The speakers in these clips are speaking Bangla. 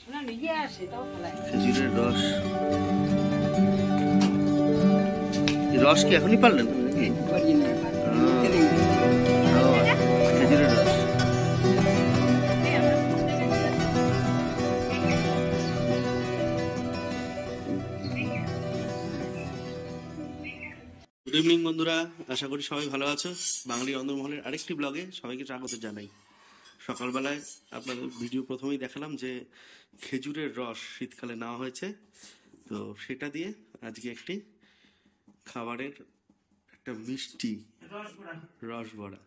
খেজুরের রস, রস কি এখনই পারলেন নাকি? খেজুরের রস। গুড ইভিনিং বন্ধুরা, আশা করি সবাই ভালো আছো। বাঙালি অন্দরমহলের আরেকটি ব্লগে সবাইকে স্বাগত জানাই। সকালবেলায় আপনাদের ভিডিও প্রথমেই দেখালাম যে খেজুরের রস শীতকালে নেওয়া হয়েছে, তো সেটা দিয়ে আজকে একটি খাবারের একটা মিষ্টি রস বড়া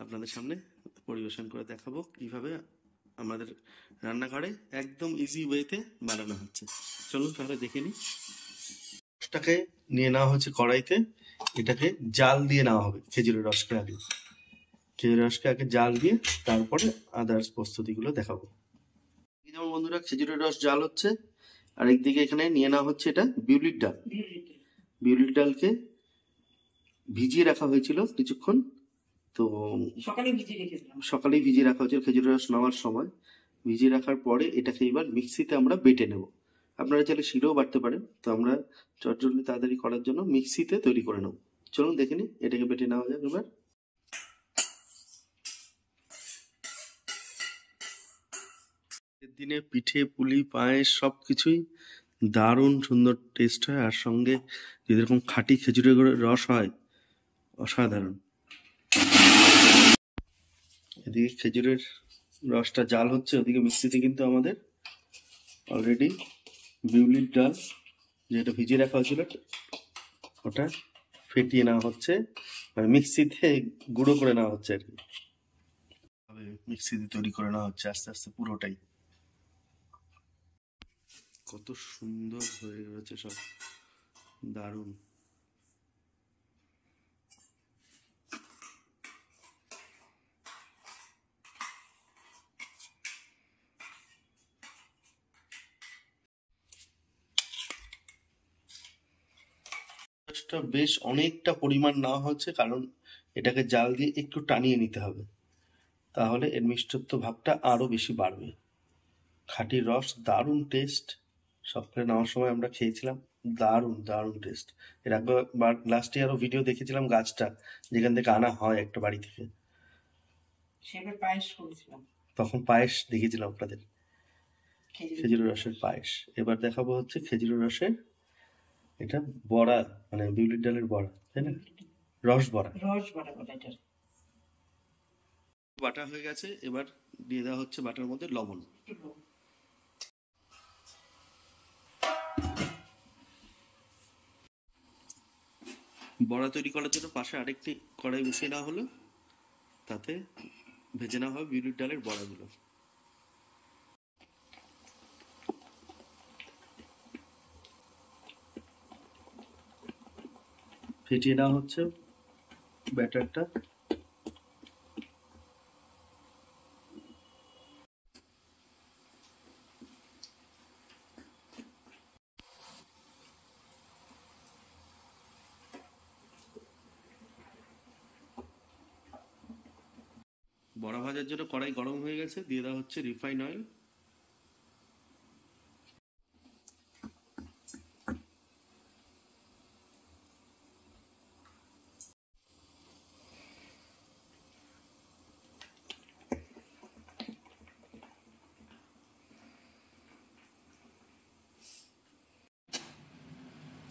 আপনাদের সামনে পরিবেশন করে দেখাবো কিভাবে আমাদের রান্নাঘরে একদম ইজি ওয়েতে বানানো হচ্ছে। চলুন তাহলে দেখে নিই। রসটাকে নিয়ে নেওয়া হচ্ছে কড়াইতে, এটাকে জাল দিয়ে নেওয়া হবে। খেজুরের রসকে আগে জাল দিয়ে তারপরে আদার্স প্রস্তুতিগুলো দেখাবো। যেমন বন্ধুরা খেজুরের রস জাল হচ্ছে, আর একদিকে এখানে নিয়ে নেওয়া হচ্ছে এটা বিউলির ডাল। বিউলির ডালকে ভিজিয়ে রাখা হয়েছিল কিছুক্ষণ, তো সকালেই ভিজিয়ে রাখা হয়েছিল খেজুরের রস নেওয়ার সময়। ভিজিয়ে রাখার পরে এটাকে এবার মিক্সিতে আমরা বেটে নেব। আপনারা চাইলে শিলেও বাটতে পারেন, তো আমরা চটজলদি তাড়াতাড়ি করার জন্য মিক্সিতে তৈরি করে নেব। চলুন দেখে নিই এটাকে বেটে নেওয়া যাক এবার। দিনে পিঠে পুলি পায়েস সবকিছুই দারুণ সুন্দর টেস্ট হয়, আর সঙ্গে যদি এরকম খাঁটি খেজুরের রস হয় অসাধারণ। এদিকে খেজুরের রসটা জাল হচ্ছে, ওদিকে মিক্সিতে কিন্তু আমাদের অলরেডি বিউলির ডাল যেটা ভিজিয়ে রাখা হয়েছিল ওটা ফেটিয়ে নেওয়া হচ্ছে, মানে মিক্সিতে গুঁড়ো করে নেওয়া হচ্ছে আর কি। মিক্সিতে তৈরি করে নেওয়া হচ্ছে আস্তে আস্তে পুরোটাই। কত সুন্দর হয়ে গেছে সব, দারুণ। বেশ অনেকটা পরিমাণ নেওয়া হচ্ছে, কারণ এটাকে জাল দিয়ে একটু টানিয়ে নিতে হবে, তাহলে এর মিষ্টত্ব ভাবটা আরো বেশি বাড়বে। খাঁটি রস, দারুণ টেস্ট। সকালে নেওয়ার সময় আমরা খেয়েছিলাম, দারুণ দারুণ টেস্ট। এর একবার লাস্ট ইয়ারও ভিডিও দেখেছিলাম গাছটা যেখান থেকে আনা হয় একটা বাড়ি থেকে, তখন পায়েস দেখিয়েছিলাম আপনাদের, খেজুরের রসের পায়েস। এবার দেখাবো হচ্ছে খেজুরের রসের এটা বড়া, মানে বিউলির ডালের বড়া, তাই না? রস বড়া বাটা হয়ে গেছে, এবার দিয়ে দেওয়া হচ্ছে বাটার মধ্যে লবণ। বড়া তৈরি করার জন্য পাশে আরেকটি কড়াই বসিয়ে নেওয়া হলো, তাতে ভেজে নেওয়া হবে বিউলির ডালের বড়াগুলো। ফেটিয়ে নেওয়া হচ্ছে ব্যাটারটা। বড়া ভাজার জন্য কড়াই গরম হয়ে গেছে, দিয়ে দেওয়া হচ্ছে রিফাইন অয়েল।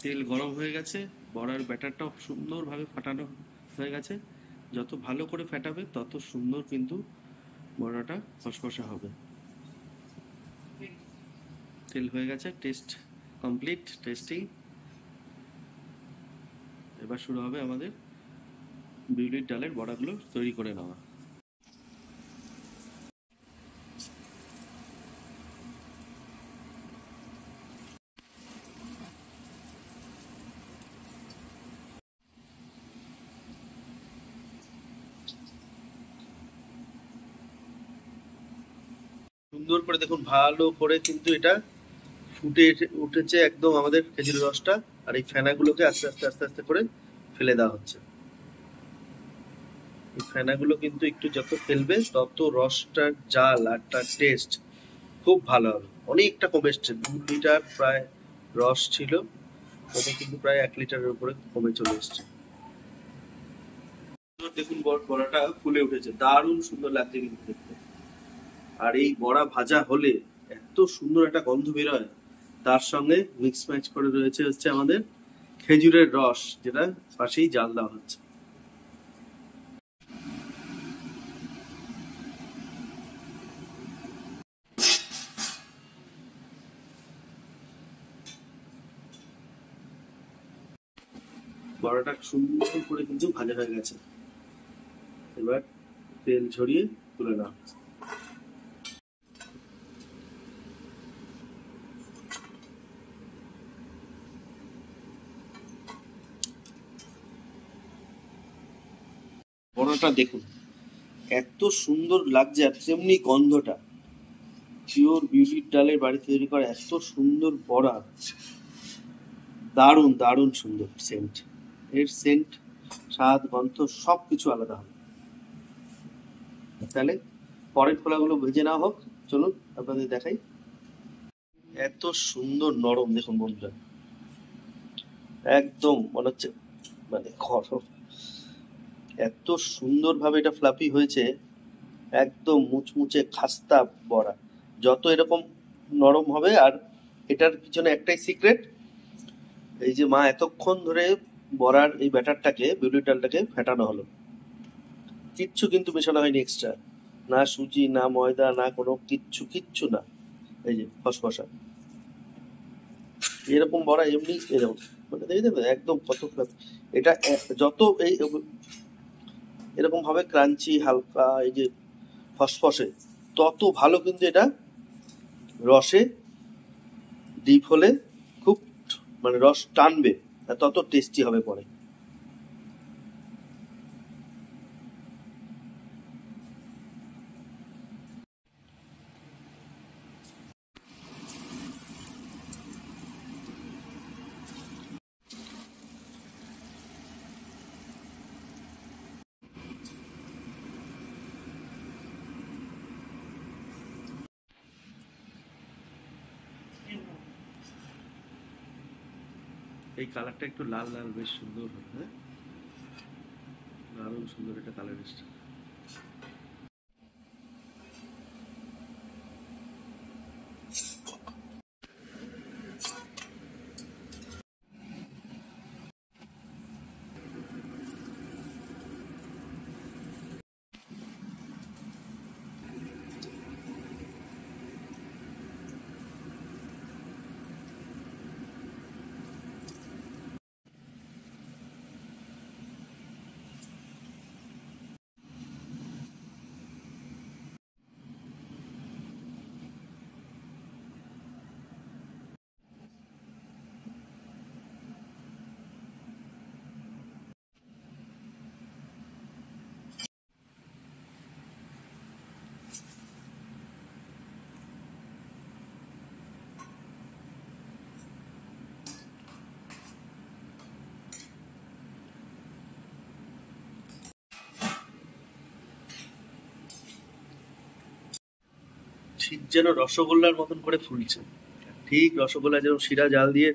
তেল গরম হয়ে গেছে, বড়ার ব্যাটারটাও সুন্দরভাবে ফাটানো হয়ে গেছে। যত ভালো করে ফাটাবে তত সুন্দর কিন্তু বড়াটা ফসফসা হবে। তেল হয়ে গেছে, টেস্ট কমপ্লিট, টেস্টিং। এবার শুরু হবে আমাদের বিউলির ডালের বড়াগুলো তৈরি করে নেওয়া। সুন্দর করে দেখুন, ভালো করে কিন্তু এটা ফুটে উঠেছে একদম আমাদের খেজুরের রসটা, আর এই ফেনাগুলোকে আস্তে আস্তে আস্তে আস্তে করে ফেলে দেওয়া হচ্ছে। এই ফেনাগুলো কিন্তু একটু যত ফেলবে তত রসটার জাল আর তার টেস্ট খুব ভালো হবে, অনেকটা কমে এসছে। 2 লিটার প্রায় রস ছিল, ওটা কিন্তু প্রায় 1 লিটারের উপরে কমে চলে এসছে। দেখুন বড়াটা ফুলে উঠেছে, দারুণ সুন্দর লাগছে কিন্তু দেখতে। আর এই বড়া ভাজা হলে এত সুন্দর একটা গন্ধ বেরোয়, তার সঙ্গে মিক্স ম্যাচ করে রয়েছে হচ্ছে আমাদের খেজুরের রস, যেটা পাশেই জাল দেওয়া হচ্ছে। বড়াটা সুন্দর করে কিন্তু ভাজা হয়ে গেছে, এবার তেল ঝরিয়ে তুলে নেওয়া হচ্ছে। বড়াটা দেখুন এত সুন্দর লাগছে, আর তেমনি গন্ধটা পিওর বিউলির ডালের বাড়ি তৈরি করা এত সুন্দর বড়া, দারুণ দারুণ সুন্দর সেন্ট। এর সেন্ট, স্বাদ, গন্ধ সবকিছু আলাদা হবে। তাহলে পরের খোলাগুলো ভেজে নেওয়া হোক, চলুন আপনাদের দেখাই। এত সুন্দর নরম দেখুন বন্ধুরা, একদম মনে হচ্ছে মানে গরম, এত সুন্দর ভাবে এটা ফ্লাফি হয়েছে, একদম মুচমুচে খাস্তা বড়া। যত এরকম নরম হবে, আর এটার পিছনে একটাই সিক্রেট, এই যে মা এতক্ষণ ধরে বড়ার এই ব্যাটারটাকে, বিউলির ডালটাকে ফেটানো হলো, কিচ্ছু কিন্তু মেশানো হয়নি এক্সট্রা, না সুজি না ময়দা না কোনো কিচ্ছু কিচ্ছু না। এই যে ফসফসা এরকম বড়া এমনি এরকম, মানে দেখে দেবে একদম কত এটা যত এই এরকম ভাবে ক্রাঞ্চি হালকা এই যে ফসফসে, তত ভালো কিন্তু এটা রসে ডিপ হলে খুব মানে রস টানবে, আর তত টেস্টি হবে পরে। এই কালারটা একটু লাল লাল বেশ সুন্দর হবে, হ্যাঁ দারুণ সুন্দর এটা কালার এসছে। ঠিক যেন রসগোল্লার মতন করে ফুলছে, ঠিক রসগোল্লা যেরকম শিরা জাল দিয়ে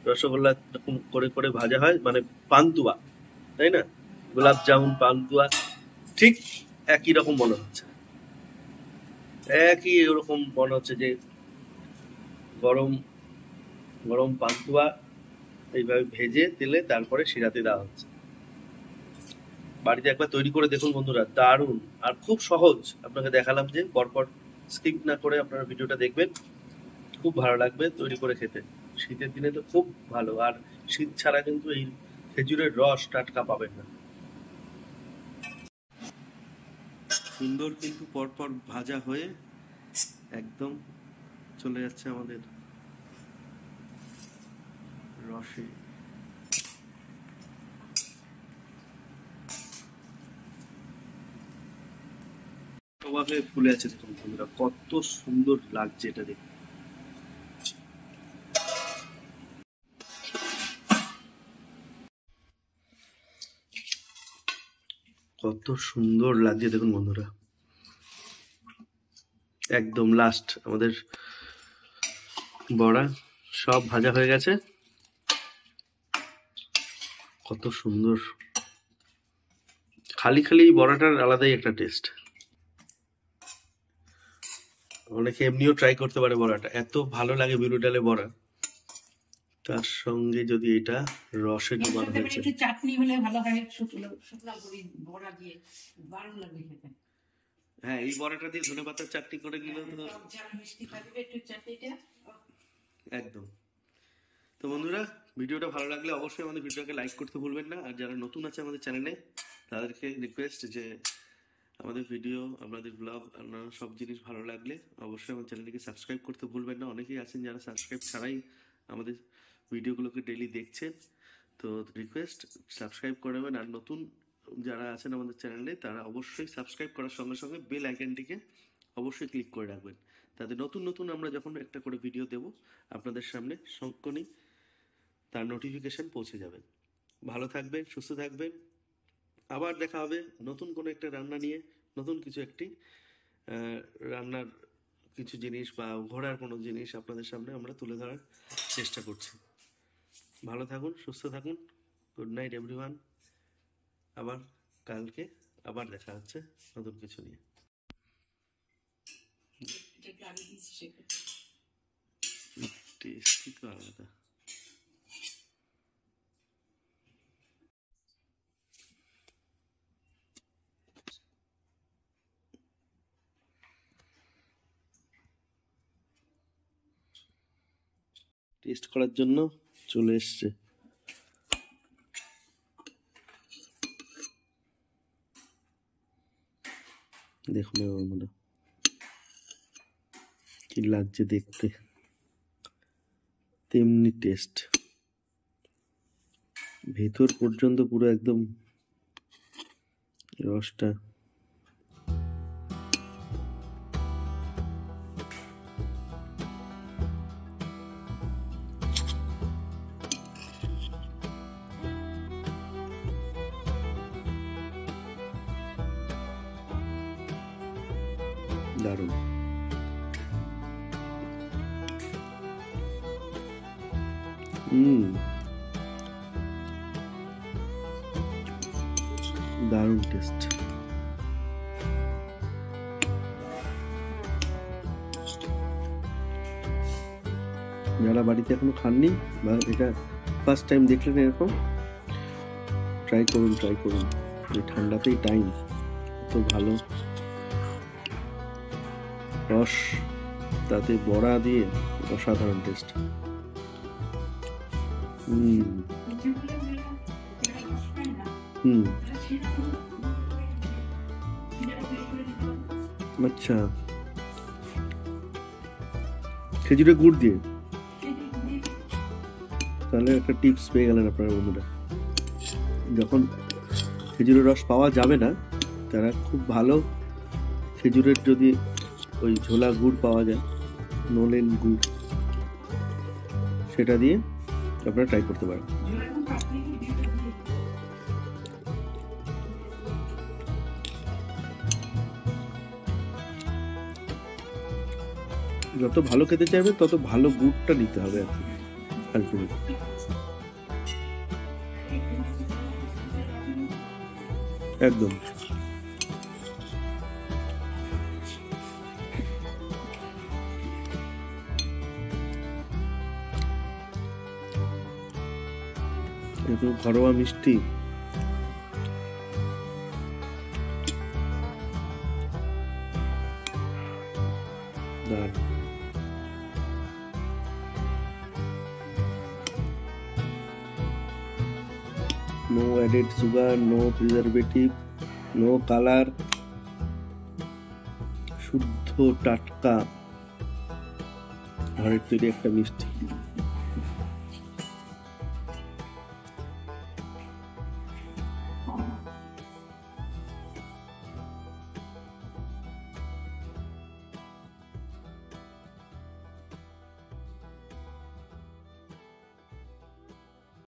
রসগোল্লা এরকম করে করে ভাজা হয়, মানে পান্তুয়া, তাই না, গোলাপ জামুন পান্তুয়া, ঠিক একই রকম মনে হচ্ছে, একই এরকম মনে হচ্ছে যে গরম গরম পান্তুয়া এইভাবে ভেজে তেলে তারপরে শিরাতে দেওয়া হচ্ছে। বাড়িতে একবার তৈরি করে দেখুন বন্ধুরা, দারুণ আর খুব সহজ। আপনাকে দেখালাম যে পরপর স্কিপ না করে আপনারা ভিডিওটা দেখবেন, খুব ভালো লাগবে তৈরি করে খেতে। শীতের দিনে তো খুব ভালো, আর শীত ছাড়া কিন্তু এই খেজুরের রস টাটকা পাবেন না। সুন্দর কিন্তু পরপর ভাজা হয়ে একদম চলে যাচ্ছে আমাদের রসে। ওভাবে ফুলে আছে দেখুন বন্ধুরা, কত সুন্দর লাগছে এটা দেখতে। কত সুন্দর লাগছে দেখুন বন্ধুরা, একদম লাস্ট আমাদের বড়া সব ভাজা হয়ে গেছে। কত সুন্দর, খালি খালি বড়াটার আলাদাই একটা টেস্ট। অনেকে এমনিও ট্রাই করতে পারে বড়াটা, এত ভালো লাগে বিউলির ডালে বড়া। তার সঙ্গে যদি এটা রসে ডোবানো হয়েছে, চাটনি হলে ভালো হয়, শুকনো বড়ি বড়া দিয়ে দারুণ লাগবে খেতে। হ্যাঁ, এই বড়াটা দিয়ে ধনেপাতার চাটনি করে নিলে তো মিষ্টি থাকবে একটু চাটনিটা একদম। তো বন্ধুরা, ভিডিওটা ভালো লাগলে অবশ্যই আমাদের ভিডিওকে লাইক করতে ভুলবেন না। আর যারা নতুন আছে আমাদের চ্যানেলে, তাদেরকে রিকোয়েস্ট যে আমাদের ভিডিও, আমাদের ব্লগ, অন্যান্য সব জিনিস ভালো লাগলে অবশ্যই আমার চ্যানেলটিকে সাবস্ক্রাইব করতে ভুলবেন না। অনেকেই আছেন যারা সাবস্ক্রাইব ছাড়াই আমাদের ভিডিওগুলোকে ডেইলি দেখছেন, তো রিকোয়েস্ট সাবস্ক্রাইব করবেন। আর নতুন যারা আছেন আমাদের চ্যানেলে, তারা অবশ্যই সাবস্ক্রাইব করার সঙ্গে সঙ্গে বেল আইকনটিকে অবশ্যই ক্লিক করে রাখবেন, তাতে নতুন নতুন আমরা যখন একটা করে ভিডিও দেব আপনাদের সামনে সঙ্গেই তার নোটিফিকেশন পৌঁছে যাবে। ভালো থাকবেন, সুস্থ থাকবেন, আবার দেখা হবে নতুন কোনো একটা রান্না নিয়ে, নতুন কিছু একটি রান্নার কিছু জিনিস বা ঘোরার কোনো জিনিস আপনাদের সামনে আমরা তুলে ধরার চেষ্টা করছি। ভালো থাকুন, সুস্থ থাকুন। Good night everyone. আবার কালকে আবার দেখা হচ্ছে নতুন কিছু নিয়ে। টেস্টই তো আলাদা। টেস্ট করার জন্য চলে এসছে। দেখুন আমরা কি লাগছে দেখতে, তেমনি টেস্ট, ভেতর পর্যন্ত পুরো একদম রসটা। দারুণ। দারুণ টেস্ট। যারা বাড়িতে এখনো খাননি বা এটা ফার্স্ট টাইম দেখলেন এরকম, ট্রাই করুন। এই ঠান্ডাতেই টাইম, এত ভালো রস, তাতে বড়া দিয়ে অসাধারণ টেস্ট। আচ্ছা, খেজুরের গুড় দিয়ে, তাহলে একটা টিপস পেয়ে গেলেন আপনারা বন্ধুরা। যখন খেজুরের রস পাওয়া যাবে না, তারা খুব ভালো খেজুরের যদি ওই ঝোলা গুড় পাওয়া যায়, নলেন গুড়, সেটা দিয়ে আপনারা ট্রাই করতে পারেন। যত ভালো খেতে চাইবে তত ভালো গুড়টা নিতে হবে আর কি, আলটিমেট। একদম একদম ঘরোয়া মিষ্টি। No added sugar, no preservative, no color, শুদ্ধ টাটকা ঘরের তৈরি একটা মিষ্টি।